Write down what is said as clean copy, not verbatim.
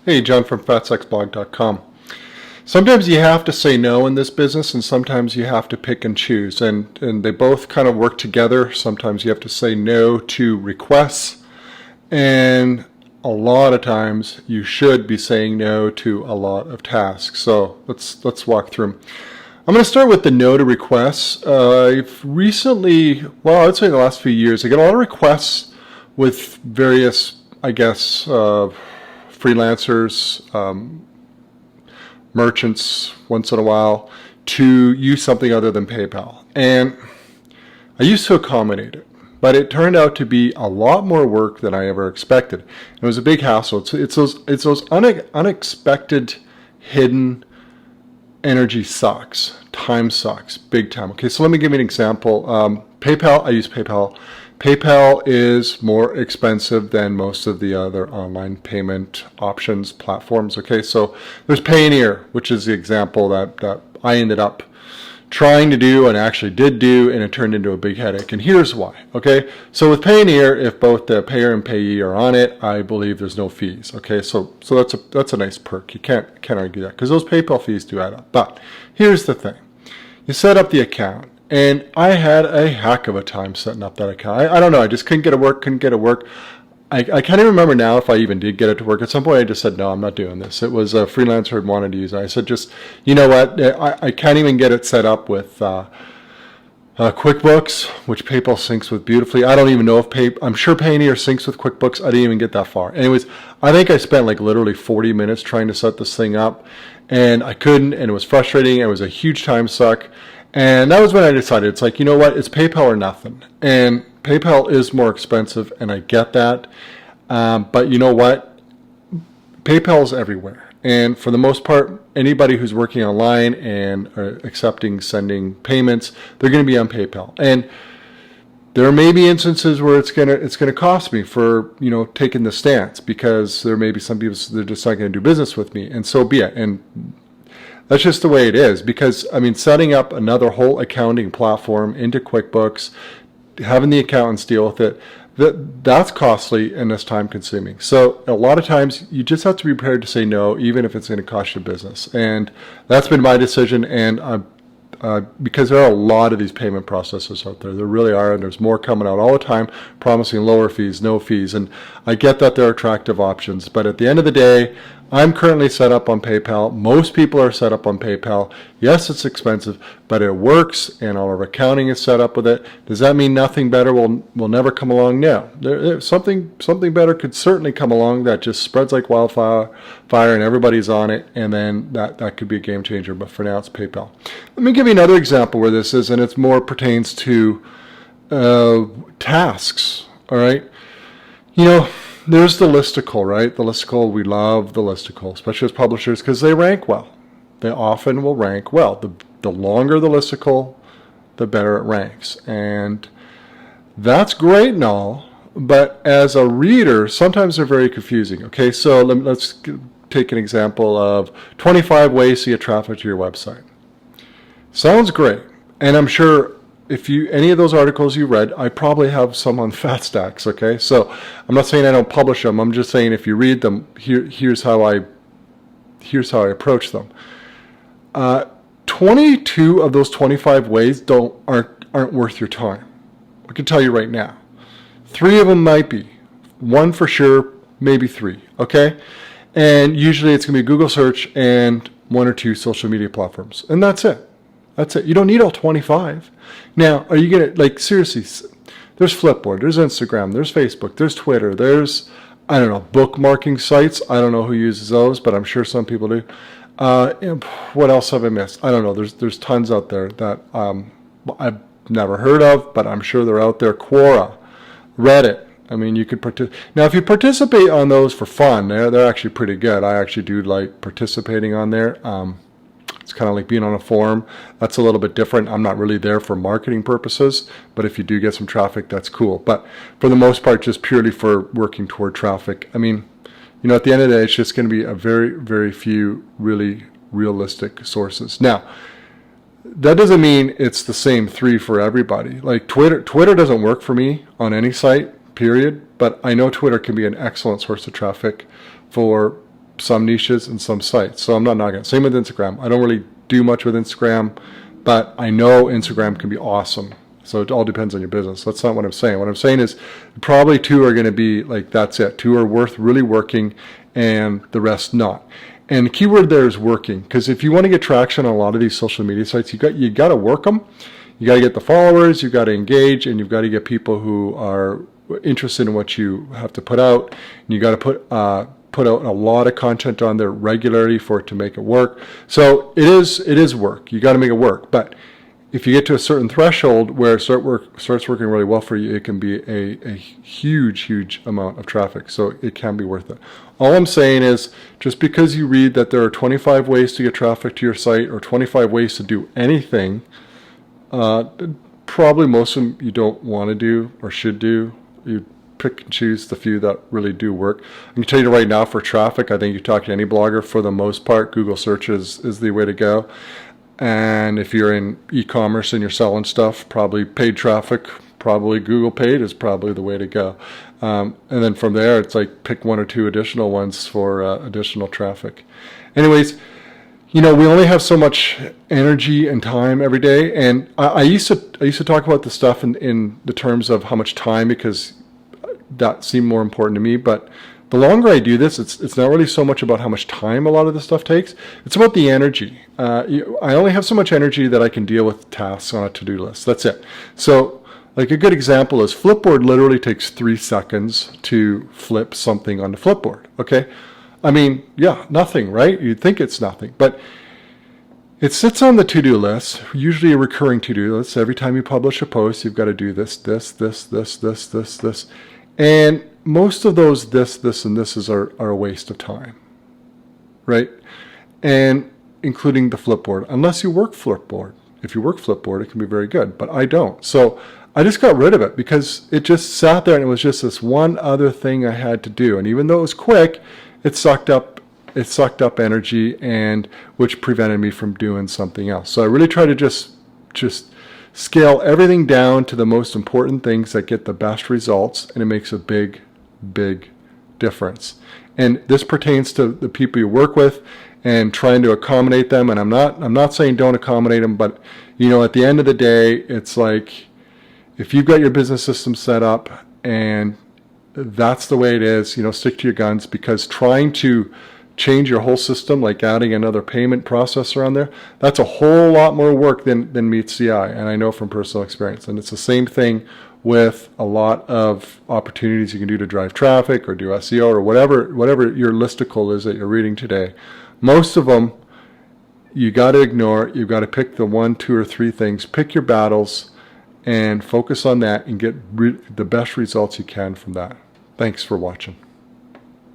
Hey, John from fatsexblog.com. Sometimes you have to say no in this business, and sometimes you have to pick and choose, and they both kind of work together. Sometimes you have to say no to requests, and a lot of times you should be saying no to a lot of tasks. So let's walk through them. I'm going to start with the no to requests. I've recently, well, I'd say in the last few years, I get a lot of requests with various, freelancers, merchants once in a while to use something other than PayPal. And I used to accommodate it, but it turned out to be a lot more work than I ever expected. It was a big hassle. It's those unexpected hidden energy sucks, time sucks, big time. Okay, so let me give you an example. PayPal, I use PayPal. PayPal is more expensive than most of the other online payment options platforms. Okay, so there's Payoneer, which is the example that I ended up trying to do and actually did do, and it turned into a big headache. And here's why. Okay, so with Payoneer, if both the payer and payee are on it, I believe there's no fees. Okay, so that's a nice perk. You can't argue that, because those PayPal fees do add up. But here's the thing: you set up the account. And I had a heck of a time setting up that account. I don't know. I just couldn't get it to work. I can't even remember now if I even did get it to work. At some point, I just said, no, I'm not doing this. It was a freelancer who wanted to use it. I said, just, you know what? I can't even get it set up with QuickBooks, which PayPal syncs with beautifully. I don't even know if I'm sure Payoneer syncs with QuickBooks. I didn't even get that far. Anyways, I think I spent like literally 40 minutes trying to set this thing up, and I couldn't, and it was frustrating. It was a huge time suck. And that was when I decided, it's like, you know what, it's PayPal or nothing. And PayPal is more expensive, and I get that. But you know what? PayPal is everywhere. And for the most part, anybody who's working online and accepting, sending payments, they're going to be on PayPal. And there may be instances where it's gonna cost me for, taking the stance, because there may be some people that are just not going to do business with me, and so be it. And that's just the way it is, because, setting up another whole accounting platform into QuickBooks, having the accountants deal with it, that's costly and that's time consuming. So a lot of times you just have to be prepared to say no, even if it's going to cost you business. And that's been my decision. And because there are a lot of these payment processors out there. There really are, and there's more coming out all the time promising lower fees, no fees. And I get that they're attractive options, but at the end of the day, I'm currently set up on PayPal. Most people are set up on PayPal. Yes, it's expensive, but it works, and all of our accounting is set up with it. Does that mean nothing better will never come along? No. Something better could certainly come along that just spreads like wildfire, and everybody's on it, and then that could be a game changer. But for now, it's PayPal. Let me give you another example where this is, and it's more pertains to tasks. All right, there's the listicle, right? The listicle, we love the listicle, especially as publishers, because they rank well. They often will rank well. The longer the listicle, the better it ranks. And that's great and all, but as a reader, sometimes they're very confusing. Okay, so let's take an example of 25 ways to get traffic to your website. Sounds great. And I'm sure if any of those articles you read, I probably have some on FatStacks, okay? So I'm not saying I don't publish them. I'm just saying if you read them, here's how I approach them. 22 of those 25 ways aren't worth your time. I can tell you right now. 3 of them might be. 1 for sure, maybe 3, okay? And usually it's going to be Google search and 1 or 2 social media platforms. And that's it. That's it. You don't need all 25. Now, are you going to, seriously, there's Flipboard, there's Instagram, there's Facebook, there's Twitter, there's, bookmarking sites. I don't know who uses those, but I'm sure some people do. What else have I missed? I don't know. There's tons out there that I've never heard of, but I'm sure they're out there. Quora, Reddit. You could participate. Now, if you participate on those for fun, they're actually pretty good. I actually do like participating on there. It's kind of like being on a forum. That's a little bit different. I'm not really there for marketing purposes, but if you do get some traffic, that's cool. But for the most part, just purely for working toward traffic. At the end of the day, it's just going to be a very, very few really realistic sources. Now, that doesn't mean it's the same 3 for everybody. Like Twitter doesn't work for me on any site, period. But I know Twitter can be an excellent source of traffic for some niches and some sites. So I'm not knocking it. Same with Instagram. I don't really do much with Instagram, but I know Instagram can be awesome. So it all depends on your business. That's not what I'm saying. What I'm saying is probably 2 are going to be like, that's it. 2 are worth really working and the rest not. And the key word there is working, because if you want to get traction on a lot of these social media sites, you got to work them. You got to get the followers, you got to engage, and you've got to get people who are interested in what you have to put out. And you got to put out a lot of content on there regularly for it to make it work. So it is work. You got to make it work. But if you get to a certain threshold where it starts working really well for you, it can be a huge amount of traffic. So it can be worth it. All I'm saying is, just because you read that there are 25 ways to get traffic to your site or 25 ways to do anything, probably most of them you don't want to do or should do. You pick and choose the few that really do work. I can tell you right now, for traffic, I think you talk to any blogger, for the most part, Google search is the way to go. And if you're in e-commerce and you're selling stuff, probably paid traffic, probably Google paid is probably the way to go. And then from there, it's like pick 1 or 2 additional ones for additional traffic. Anyways, we only have so much energy and time every day. And I used to talk about this stuff in the terms of how much time, because that seemed more important to me. But the longer I do this, it's not really so much about how much time a lot of this stuff takes. It's about the energy. I only have so much energy that I can deal with tasks on a to-do list. That's it. So, like, a good example is Flipboard literally takes 3 seconds to flip something on the Flipboard. Okay, I mean, yeah, nothing, right? You'd think it's nothing, but it sits on the to-do list, usually a recurring to-do list. Every time you publish a post, you've got to do this, and most of those this, and this are a waste of time, right? And including the Flipboard, unless you work Flipboard. If you work Flipboard, it can be very good, but I don't. So I just got rid of it because it just sat there and it was just this one other thing I had to do. And even though it was quick, it sucked up energy, and which prevented me from doing something else. So I really try to just scale everything down to the most important things that get the best results, and it makes a big difference. And this pertains to the people you work with and trying to accommodate them. And I'm not saying don't accommodate them, but at the end of the day, it's like, if you've got your business system set up and that's the way it is, stick to your guns, because trying to change your whole system, like adding another payment processor on there, that's a whole lot more work than meets the eye. And I know from personal experience. And it's the same thing with a lot of opportunities you can do to drive traffic or do SEO or whatever your listicle is that you're reading today. Most of them you got to ignore. You've got to pick the 1, 2, or 3 things. Pick your battles and focus on that and get the best results you can from that. Thanks for watching.